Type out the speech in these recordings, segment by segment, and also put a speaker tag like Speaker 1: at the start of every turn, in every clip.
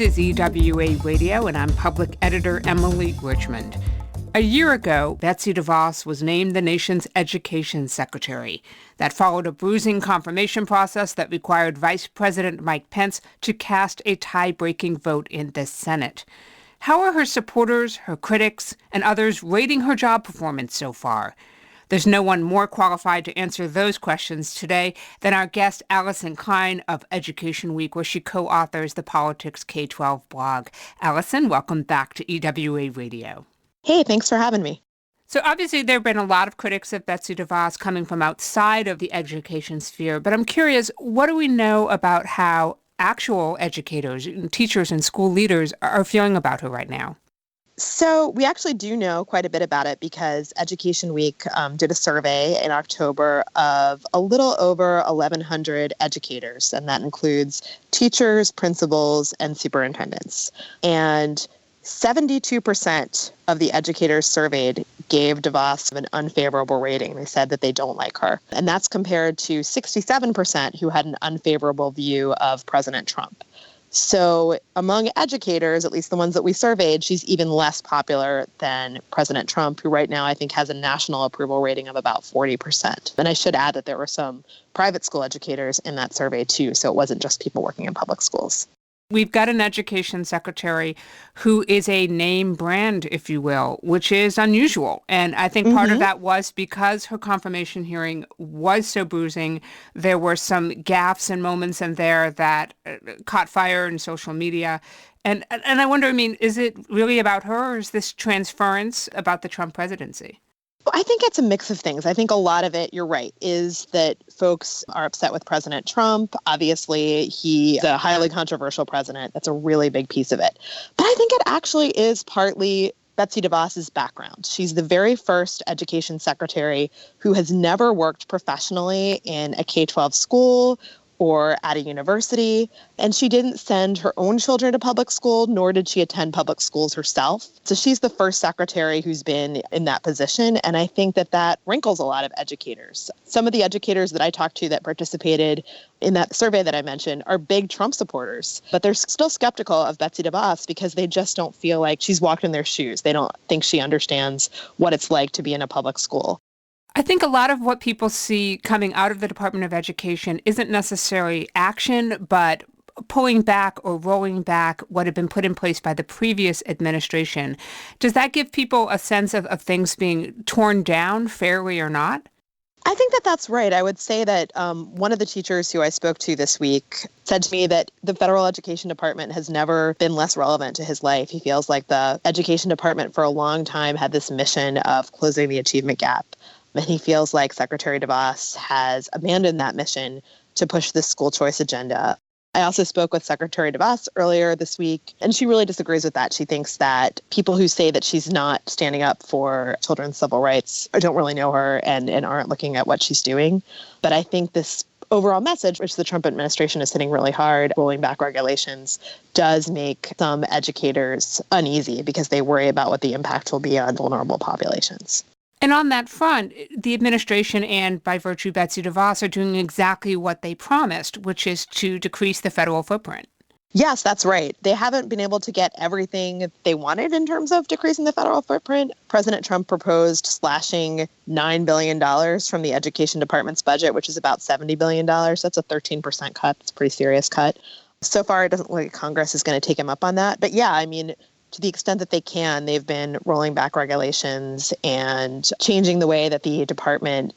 Speaker 1: This is EWA Radio, and I'm public editor Emily Richmond. A year ago, Betsy DeVos was named the nation's education secretary. That followed a bruising confirmation process that required Vice President Mike Pence to cast a tie-breaking vote in the Senate. How are her supporters, her critics, and others rating her job performance so far? There's no one more qualified to answer those questions today than our guest, Alyson Klein of Education Week, where she co-authors the Politics K-12 blog. Alyson, welcome back to EWA Radio.
Speaker 2: Hey, thanks for having me.
Speaker 1: So obviously there have been a lot of critics of Betsy DeVos coming from outside of the education sphere, but I'm curious, what do we know about how actual educators, teachers, and school leaders are feeling about her right now?
Speaker 2: So we actually do know quite a bit about it because Education Week did a survey in October of a little over 1,100 educators, and that includes teachers, principals, and superintendents. And 72% of the educators surveyed gave DeVos an unfavorable rating. They said that they don't like her. And that's compared to 67% who had an unfavorable view of President Trump. So among educators, at least the ones that we surveyed, she's even less popular than President Trump, who right now I think has a national approval rating of about 40%. And I should add that there were some private school educators in that survey too, so it wasn't just people working in public schools.
Speaker 1: We've got an education secretary who is a name brand, if you will, which is unusual. And I think part of that was because her confirmation hearing was so bruising. There were some gaffes and moments in there that caught fire in social media. And I wonder, is it really about her, or is this transference about the Trump presidency?
Speaker 2: I think it's a mix of things. I think a lot of it, you're right, is that folks are upset with President Trump. Obviously, he's a highly controversial president. That's a really big piece of it. But I think it actually is partly Betsy DeVos's background. She's the very first education secretary who has never worked professionally in a K-12 school or at a university, and she didn't send her own children to public school, nor did she attend public schools herself. So she's the first secretary who's been in that position, and I think that wrinkles a lot of educators. Some of the educators that I talked to that participated in that survey that I mentioned are big Trump supporters, but they're still skeptical of Betsy DeVos because they just don't feel like she's walked in their shoes. They don't think she understands what it's like to be in a public school.
Speaker 1: I think a lot of what people see coming out of the Department of Education isn't necessarily action, but pulling back or rolling back what had been put in place by the previous administration. Does that give people a sense of things being torn down, fairly or not?
Speaker 2: I think that's right. I would say that one of the teachers who I spoke to this week said to me that the federal education department has never been less relevant to his life. He feels like the education department for a long time had this mission of closing the achievement gap. And he feels like Secretary DeVos has abandoned that mission to push this school choice agenda. I also spoke with Secretary DeVos earlier this week, and she really disagrees with that. She thinks that people who say that she's not standing up for children's civil rights don't really know her and aren't looking at what she's doing. But I think this overall message, which the Trump administration is hitting really hard, rolling back regulations, does make some educators uneasy because they worry about what the impact will be on vulnerable populations.
Speaker 1: And on that front, the administration and, by virtue, Betsy DeVos are doing exactly what they promised, which is to decrease the federal footprint.
Speaker 2: Yes, that's right. They haven't been able to get everything they wanted in terms of decreasing the federal footprint. President Trump proposed slashing $9 billion from the education department's budget, which is about $70 billion. That's a 13% cut. It's a pretty serious cut. So far, it doesn't look like Congress is going to take him up on that. But yeah, to the extent that they can, they've been rolling back regulations and changing the way that the department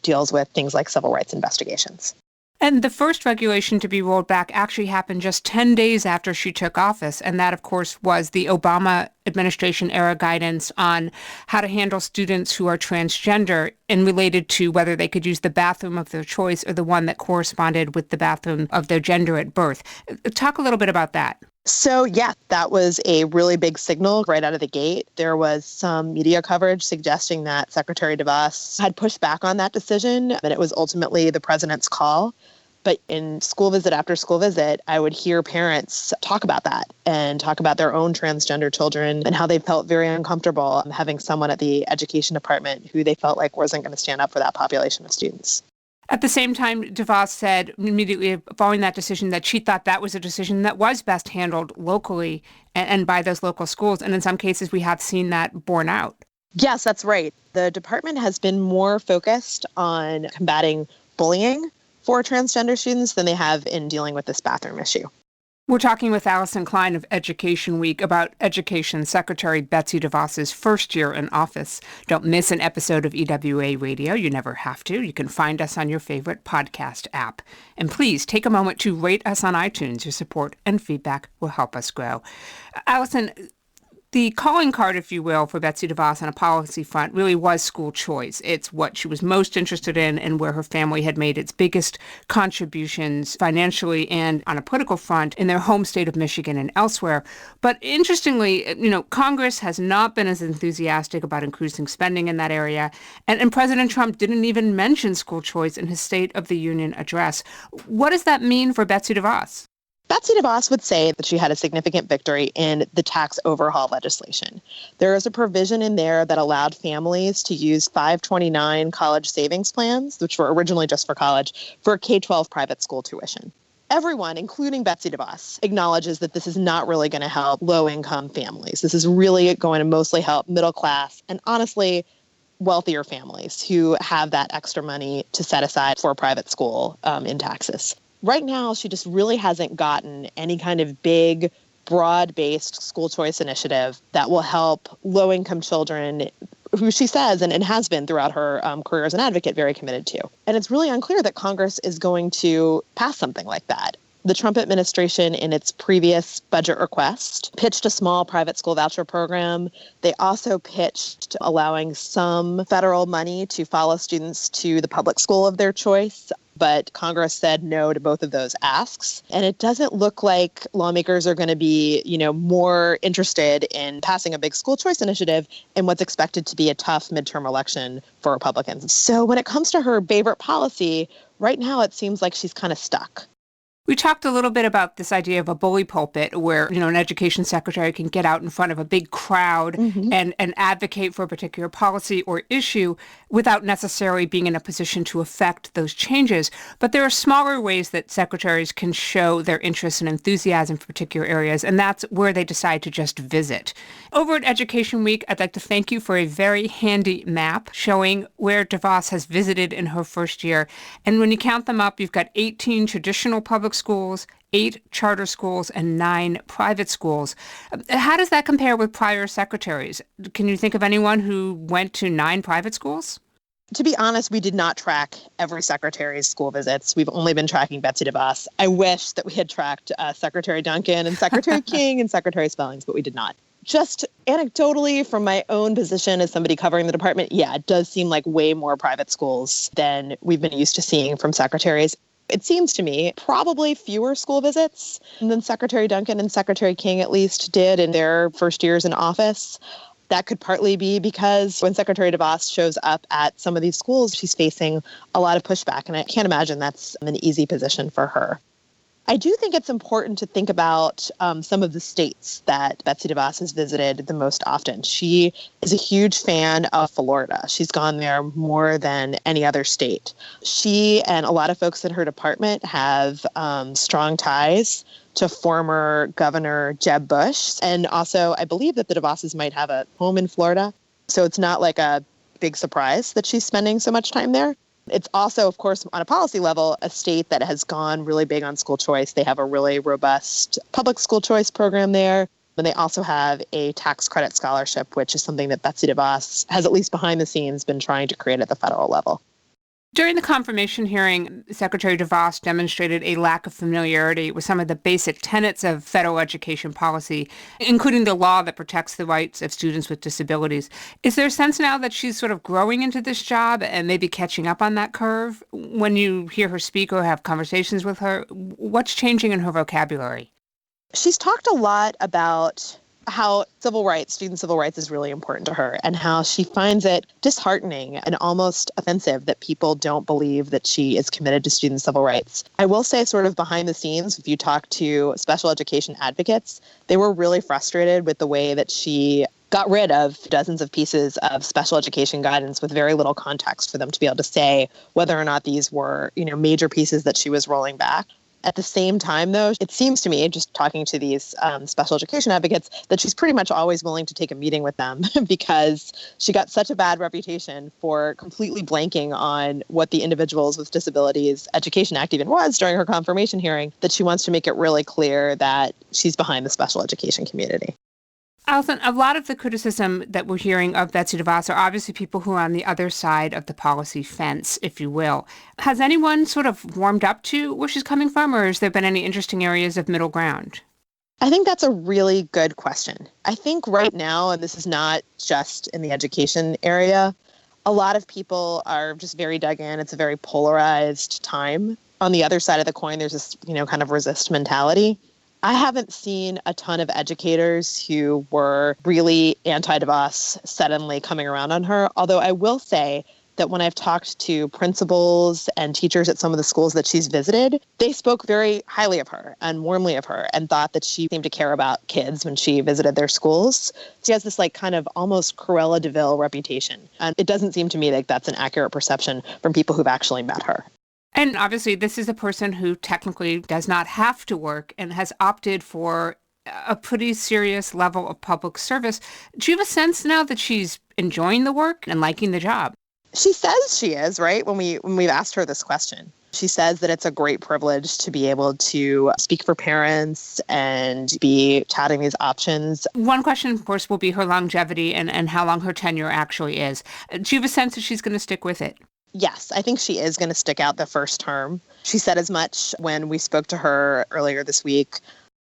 Speaker 2: deals with things like civil rights investigations.
Speaker 1: And the first regulation to be rolled back actually happened just 10 days after she took office. And that, of course, was the Obama administration-era guidance on how to handle students who are transgender and related to whether they could use the bathroom of their choice or the one that corresponded with the bathroom of their gender at birth. Talk a little bit about that.
Speaker 2: So, yeah, that was a really big signal right out of the gate. There was some media coverage suggesting that Secretary DeVos had pushed back on that decision, and it was ultimately the president's call. But in school visit after school visit, I would hear parents talk about that and talk about their own transgender children and how they felt very uncomfortable having someone at the education department who they felt like wasn't going to stand up for that population of students.
Speaker 1: At the same time, DeVos said immediately following that decision that she thought that was a decision that was best handled locally and by those local schools. And in some cases, we have seen that borne out.
Speaker 2: Yes, that's right. The department has been more focused on combating bullying for transgender students than they have in dealing with this bathroom issue.
Speaker 1: We're talking with Alyson Klein of Education Week about Education Secretary Betsy DeVos's first year in office. Don't miss an episode of EWA Radio. You never have to. You can find us on your favorite podcast app. And please take a moment to rate us on iTunes. Your support and feedback will help us grow. Alyson, the calling card, if you will, for Betsy DeVos on a policy front really was school choice. It's what she was most interested in and where her family had made its biggest contributions financially and on a political front in their home state of Michigan and elsewhere. But interestingly, Congress has not been as enthusiastic about increasing spending in that area. And President Trump didn't even mention school choice in his State of the Union address. What does that mean for Betsy DeVos?
Speaker 2: Betsy DeVos would say that she had a significant victory in the tax overhaul legislation. There is a provision in there that allowed families to use 529 college savings plans, which were originally just for college, for K-12 private school tuition. Everyone, including Betsy DeVos, acknowledges that this is not really going to help low-income families. This is really going to mostly help middle class and, honestly, wealthier families who have that extra money to set aside for private school in taxes. Right now, she just really hasn't gotten any kind of big, broad-based school choice initiative that will help low-income children who she says and has been throughout her career as an advocate very committed to. And it's really unclear that Congress is going to pass something like that. The Trump administration, in its previous budget request, pitched a small private school voucher program. They also pitched allowing some federal money to follow students to the public school of their choice. But Congress said no to both of those asks. And it doesn't look like lawmakers are going to be, more interested in passing a big school choice initiative in what's expected to be a tough midterm election for Republicans. So when it comes to her favorite policy, right now it seems like she's kind of stuck.
Speaker 1: We talked a little bit about this idea of a bully pulpit where, an education secretary can get out in front of a big crowd and advocate for a particular policy or issue without necessarily being in a position to affect those changes. But there are smaller ways that secretaries can show their interest and enthusiasm for particular areas, and that's where they decide to just visit. Over at Education Week, I'd like to thank you for a very handy map showing where DeVos has visited in her first year. And when you count them up, you've got 18 traditional public schools, 8 charter schools, and 9 private schools. How does that compare with prior secretaries? Can you think of anyone who went to 9 private schools?
Speaker 2: To be honest, we did not track every secretary's school visits. We've only been tracking Betsy DeVos. I wish that we had tracked Secretary Duncan and Secretary King and Secretary Spellings, but we did not. Just anecdotally, from my own position as somebody covering the department, yeah, it does seem like way more private schools than we've been used to seeing from secretaries. It seems to me probably fewer school visits than Secretary Duncan and Secretary King at least did in their first years in office. That could partly be because when Secretary DeVos shows up at some of these schools, she's facing a lot of pushback, and I can't imagine that's an easy position for her. I do think it's important to think about some of the states that Betsy DeVos has visited the most often. She is a huge fan of Florida. She's gone there more than any other state. She and a lot of folks in her department have strong ties to former Governor Jeb Bush. And also, I believe that the DeVos's might have a home in Florida. So it's not like a big surprise that she's spending so much time there. It's also, of course, on a policy level, a state that has gone really big on school choice. They have a really robust public school choice program there. And they also have a tax credit scholarship, which is something that Betsy DeVos has, at least behind the scenes, been trying to create at the federal level.
Speaker 1: During the confirmation hearing, Secretary DeVos demonstrated a lack of familiarity with some of the basic tenets of federal education policy, including the law that protects the rights of students with disabilities. Is there a sense now that she's sort of growing into this job and maybe catching up on that curve? When you hear her speak or have conversations with her, what's changing in her vocabulary?
Speaker 2: She's talked a lot about how student civil rights is really important to her, and how she finds it disheartening and almost offensive that people don't believe that she is committed to student civil rights. I will say, sort of behind the scenes, if you talk to special education advocates, they were really frustrated with the way that she got rid of dozens of pieces of special education guidance with very little context for them to be able to say whether or not these were, major pieces that she was rolling back. At the same time, though, it seems to me, just talking to these special education advocates, that she's pretty much always willing to take a meeting with them because she got such a bad reputation for completely blanking on what the Individuals with Disabilities Education Act even was during her confirmation hearing, that she wants to make it really clear that she's behind the special education community.
Speaker 1: Alyson, a lot of the criticism that we're hearing of Betsy DeVos are obviously people who are on the other side of the policy fence, if you will. Has anyone sort of warmed up to where she's coming from, or has there been any interesting areas of middle ground?
Speaker 2: I think that's a really good question. I think right now, and this is not just in the education area, a lot of people are just very dug in. It's a very polarized time. On the other side of the coin, there's this, kind of resist mentality. I haven't seen a ton of educators who were really anti-DeVos suddenly coming around on her, although I will say that when I've talked to principals and teachers at some of the schools that she's visited, they spoke very highly of her and warmly of her and thought that she seemed to care about kids when she visited their schools. She has this kind of almost Cruella de Vil reputation. And it doesn't seem to me like that's an accurate perception from people who've actually met her.
Speaker 1: And obviously, this is a person who technically does not have to work and has opted for a pretty serious level of public service. Do you have a sense now that she's enjoying the work and liking the job?
Speaker 2: She says she is, right? When we've asked her this question, she says that it's a great privilege to be able to speak for parents and be touting these options.
Speaker 1: One question, of course, will be her longevity and how long her tenure actually is. Do you have a sense that she's going to stick with it?
Speaker 2: Yes, I think she is going to stick out the first term. She said as much when we spoke to her earlier this week.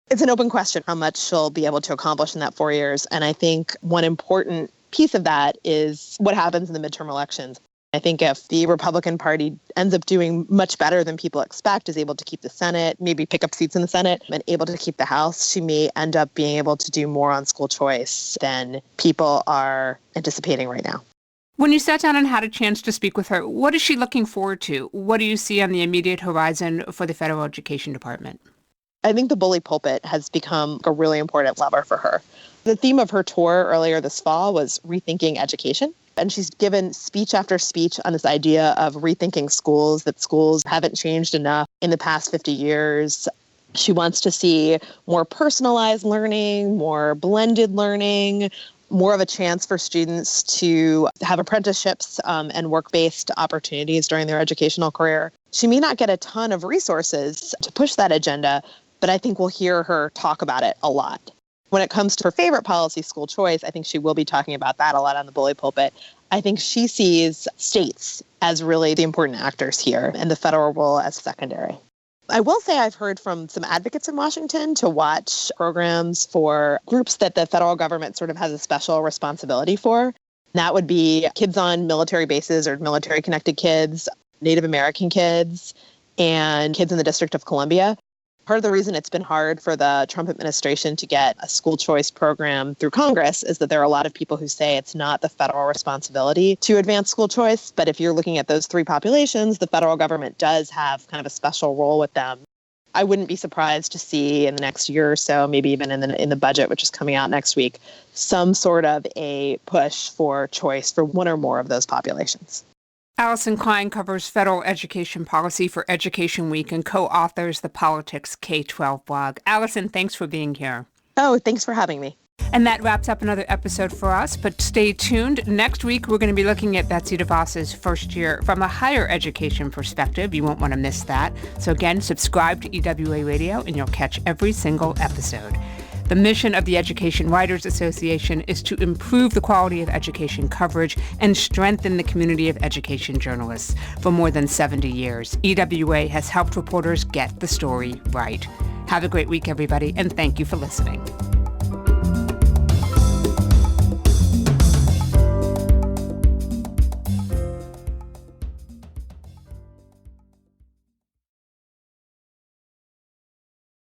Speaker 2: It's an open question how much she'll be able to accomplish in that 4 years. And I think one important piece of that is what happens in the midterm elections. I think if the Republican Party ends up doing much better than people expect, is able to keep the Senate, maybe pick up seats in the Senate, and able to keep the House, she may end up being able to do more on school choice than people are anticipating right now.
Speaker 1: When you sat down and had a chance to speak with her, what is she looking forward to? What do you see on the immediate horizon for the federal education department?
Speaker 2: I think the bully pulpit has become a really important lever for her. The theme of her tour earlier this fall was rethinking education. And she's given speech after speech on this idea of rethinking schools, that schools haven't changed enough in the past 50 years. She wants to see more personalized learning, more blended learning, more of a chance for students to have apprenticeships and work-based opportunities during their educational career. She may not get a ton of resources to push that agenda, but I think we'll hear her talk about it a lot. When it comes to her favorite policy, school choice, I think she will be talking about that a lot on the bully pulpit. I think she sees states as really the important actors here and the federal role as secondary. I will say I've heard from some advocates in Washington to watch programs for groups that the federal government sort of has a special responsibility for. That would be kids on military bases or military-connected kids, Native American kids, and kids in the District of Columbia. Part of the reason it's been hard for the Trump administration to get a school choice program through Congress is that there are a lot of people who say it's not the federal responsibility to advance school choice. But if you're looking at those three populations, the federal government does have kind of a special role with them. I wouldn't be surprised to see in the next year or so, maybe even in the budget, which is coming out next week, some sort of a push for choice for one or more of those populations.
Speaker 1: Alyson Klein covers federal education policy for Education Week and co-authors the Politics K-12 blog. Alyson, thanks for being here.
Speaker 2: Oh, thanks for having me.
Speaker 1: And that wraps up another episode for us, but stay tuned. Next week, we're going to be looking at Betsy DeVos's first year from a higher education perspective. You won't want to miss that. So again, subscribe to EWA Radio and you'll catch every single episode. The mission of the Education Writers Association is to improve the quality of education coverage and strengthen the community of education journalists. For more than 70 years, EWA has helped reporters get the story right. Have a great week, everybody, and thank you for listening.